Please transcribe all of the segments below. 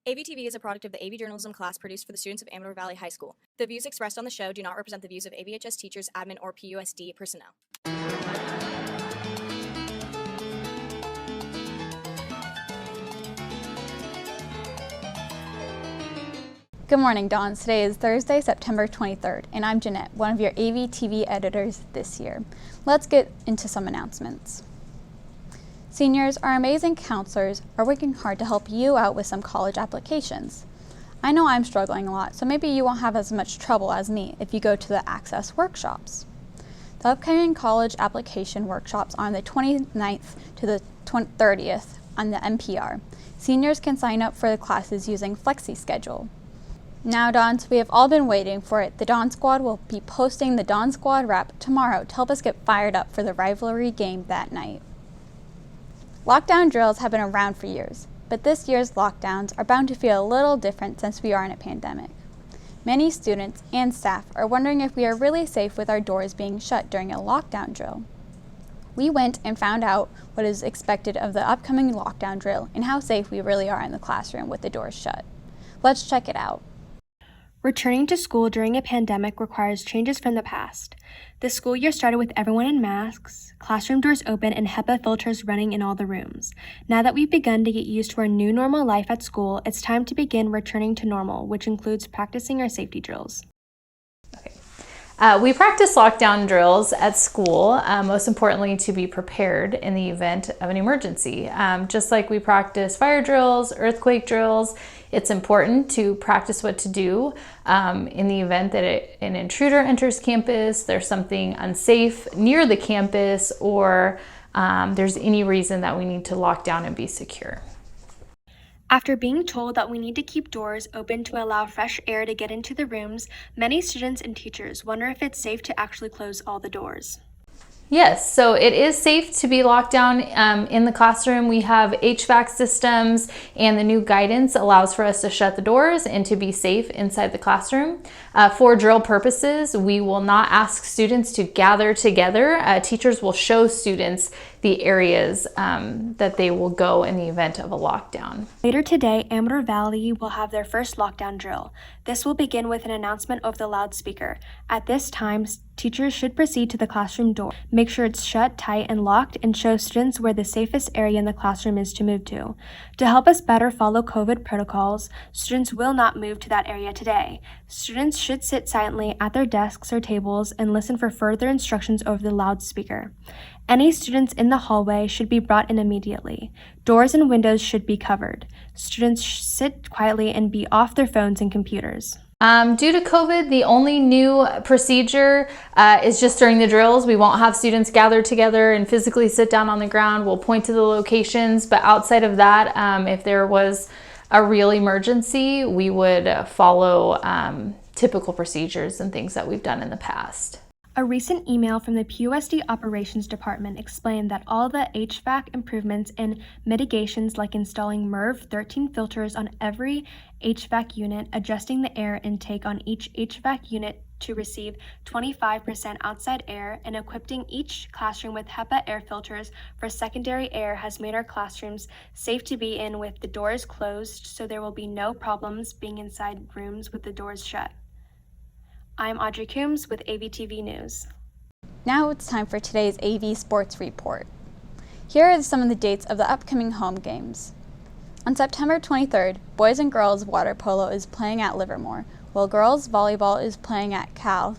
AVtv is a product of the AV journalism class produced for the students of Amador Valley High School. The views expressed on the show do not represent the views of AVHS teachers, admin, or PUSD personnel. Good morning, Dons. Today is Thursday, September 23rd, and I'm Jeanette, one of your AVtv editors this year. Let's get into some announcements. Seniors, our amazing counselors are working hard to help you out with some college applications. I know I'm struggling a lot, so maybe you won't have as much trouble as me if you go to the Access workshops. The upcoming college application workshops are on the 29th to the 30th on the NPR. Seniors can sign up for the classes using Flexi Schedule. Now, Dons, we have all been waiting for it. The Don Squad will be posting the Don Squad rap tomorrow to help us get fired up for the rivalry game that night. Lockdown drills have been around for years, but this year's lockdowns are bound to feel a little different since we are in a pandemic. Many students and staff are wondering if we are really safe with our doors being shut during a lockdown drill. We went and found out what is expected of the upcoming lockdown drill and how safe we really are in the classroom with the doors shut. Let's check it out. Returning to school during a pandemic requires changes from the past. The school year started with everyone in masks, classroom doors open, and HEPA filters running in all the rooms. Now that we've begun to get used to our new normal life at school, it's time to begin returning to normal, which includes practicing our safety drills. We practice lockdown drills at school, most importantly to be prepared in the event of an emergency. Just like we practice fire drills, earthquake drills, it's important to practice what to do in the event that an intruder enters campus, there's something unsafe near the campus, or there's any reason that we need to lock down and be secure. After being told that we need to keep doors open to allow fresh air to get into the rooms, many students and teachers wonder if it's safe to actually close all the doors. Yes, so it is safe to be locked down in the classroom. We have HVAC systems, and the new guidance allows for us to shut the doors and to be safe inside the classroom. For drill purposes, we will not ask students to gather together. Teachers will show students the areas that they will go in the event of a lockdown. Later today, Amador Valley will have their first lockdown drill. This will begin with an announcement over the loudspeaker. At this time, teachers should proceed to the classroom door, make sure it's shut tight and locked, and show students where the safest area in the classroom is to move to. To help us better follow COVID protocols, students will not move to that area today. Students should sit silently at their desks or tables and listen for further instructions over the loudspeaker. Any students in the hallway should be brought in immediately. Doors and windows should be covered. Students sit quietly and be off their phones and computers. Due to COVID, the only new procedure is just during the drills. We won't have students gather together and physically sit down on the ground. We'll point to the locations, but outside of that, if there was a real emergency, we would follow typical procedures and things that we've done in the past. A recent email from the PUSD Operations Department explained that all the HVAC improvements and mitigations, like installing MERV 13 filters on every HVAC unit, adjusting the air intake on each HVAC unit to receive 25% outside air, and equipping each classroom with HEPA air filters for secondary air, has made our classrooms safe to be in with the doors closed, so there will be no problems being inside rooms with the doors shut. I'm Audrey Coombs with AVtv News. Now it's time for today's AV Sports Report. Here are some of the dates of the upcoming home games. On September 23rd, boys and girls water polo is playing at Livermore, while girls volleyball is playing at Cal.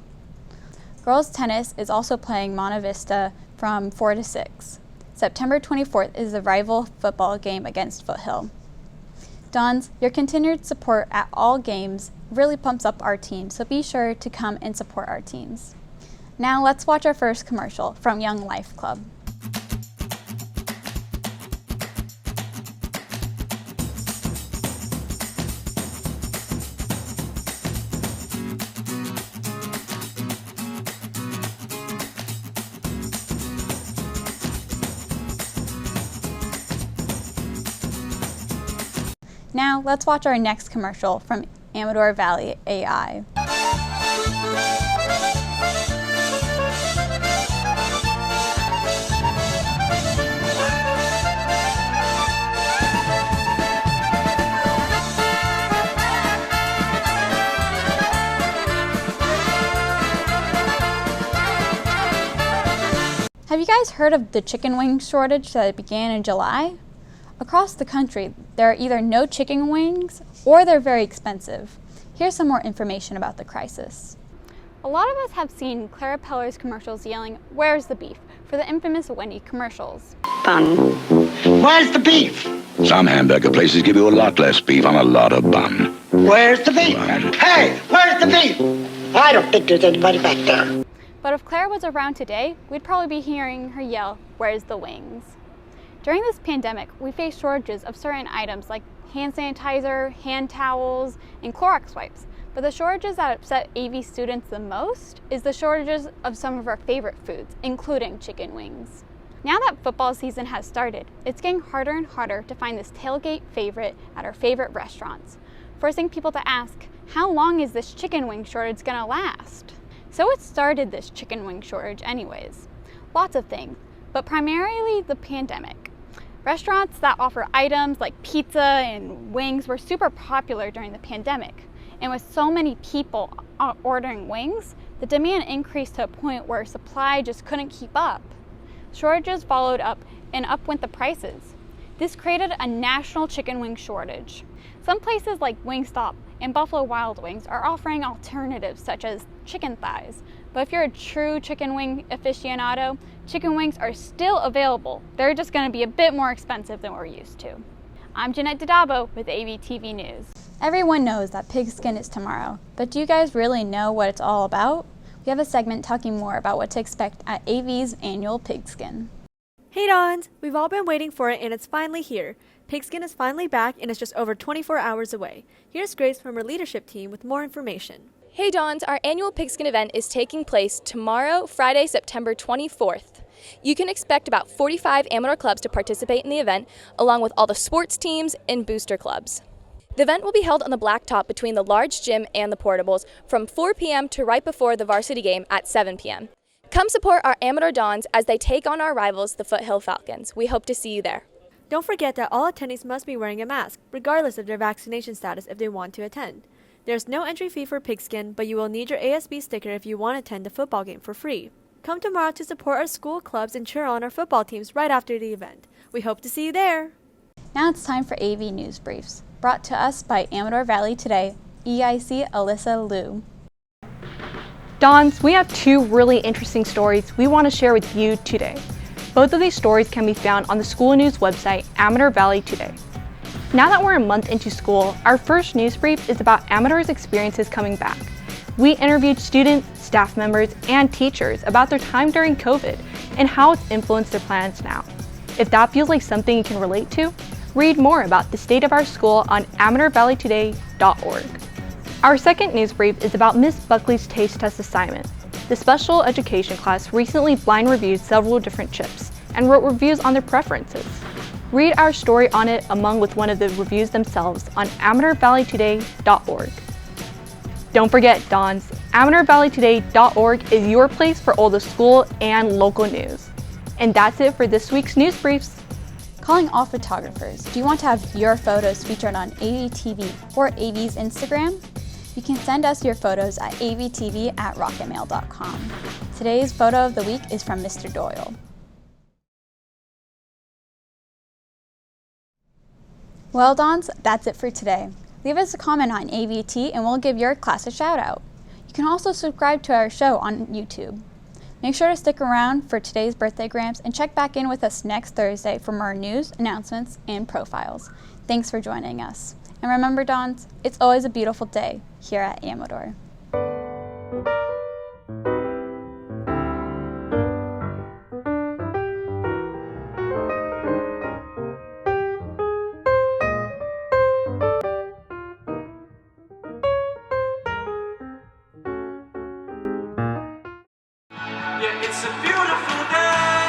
Girls tennis is also playing Monte Vista from 4 to 6. September 24th is the rival football game against Foothill. Dons, your continued support at all games really pumps up our team, so be sure to come and support our teams. Now let's watch our first commercial from Young Life Club. Now let's watch our next commercial from Amador Valley AI. guys heard of the chicken wing shortage that began in July? Across the country, there are either no chicken wings or they're very expensive. Here's some more information about the crisis. A lot of us have seen Clara Peller's commercials yelling, "Where's the beef?" for the infamous Wendy commercials. Bun. Where's the beef? Some hamburger places give you a lot less beef on a lot of bun. Where's the beef? Right. Hey, where's the beef? I don't think there's anybody back there. But if Clara was around today, we'd probably be hearing her yell, "Where's the wings?" During this pandemic, we face shortages of certain items like hand sanitizer, hand towels, and Clorox wipes. But the shortages that upset AV students the most is the shortages of some of our favorite foods, including chicken wings. Now that football season has started, it's getting harder and harder to find this tailgate favorite at our favorite restaurants, forcing people to ask, how long is this chicken wing shortage gonna last? So what started this chicken wing shortage anyways? Lots of things, but primarily the pandemic. Restaurants that offer items like pizza and wings were super popular during the pandemic. And with so many people ordering wings, the demand increased to a point where supply just couldn't keep up. Shortages followed up, and up went the prices. This created a national chicken wing shortage. Some places like Wingstop and Buffalo Wild Wings are offering alternatives such as chicken thighs. But if you're a true chicken wing aficionado, chicken wings are still available. They're just going to be a bit more expensive than we're used to. I'm Jeanette Didabo with AVtv News. Everyone knows that Pigskin is tomorrow, but do you guys really know what it's all about? We have a segment talking more about what to expect at AV's annual Pigskin. Hey Dons! We've all been waiting for it and it's finally here. Pigskin is finally back and it's just over 24 hours away. Here's Grace from our leadership team with more information. Hey Dons, our annual Pigskin event is taking place tomorrow, Friday, September 24th. You can expect about 45 amateur clubs to participate in the event, along with all the sports teams and booster clubs. The event will be held on the blacktop between the large gym and the portables from 4 p.m. to right before the varsity game at 7 p.m. Come support our amateur Dons as they take on our rivals, the Foothill Falcons. We hope to see you there. Don't forget that all attendees must be wearing a mask, regardless of their vaccination status if they want to attend. There's no entry fee for Pigskin, but you will need your ASB sticker if you want to attend the football game for free. Come tomorrow to support our school clubs and cheer on our football teams right after the event. We hope to see you there. Now it's time for AV News Briefs, brought to us by Amador Valley Today, EIC Alyssa Liu. Dons, we have two really interesting stories we want to share with you today. Both of these stories can be found on the school news website, Amador Valley Today. Now that we're a month into school, our first news brief is about Amador's experiences coming back. We interviewed students, staff members, and teachers about their time during COVID and how it's influenced their plans now. If that feels like something you can relate to, read more about the state of our school on AmadorValleyToday.org. Our second news brief is about Miss Buckley's taste test assignment. The special education class recently blind reviewed several different chips and wrote reviews on their preferences. Read our story on it along with one of the reviews themselves on AmadorValleyToday.org. Don't forget, Dons, AmadorValleyToday.org is your place for all the school and local news. And that's it for this week's news briefs. Calling all photographers, do you want to have your photos featured on AVtv or AV's Instagram? You can send us your photos at avtv@rocketmail.com. Today's photo of the week is from Mr. Doyle. Well, Dons, that's it for today. Leave us a comment on AVT and we'll give your class a shout out. You can also subscribe to our show on YouTube. Make sure to stick around for today's birthday grams and check back in with us next Thursday for more news, announcements, and profiles. Thanks for joining us. And remember, Dons, it's always a beautiful day here at Amador. Yeah, it's a beautiful day.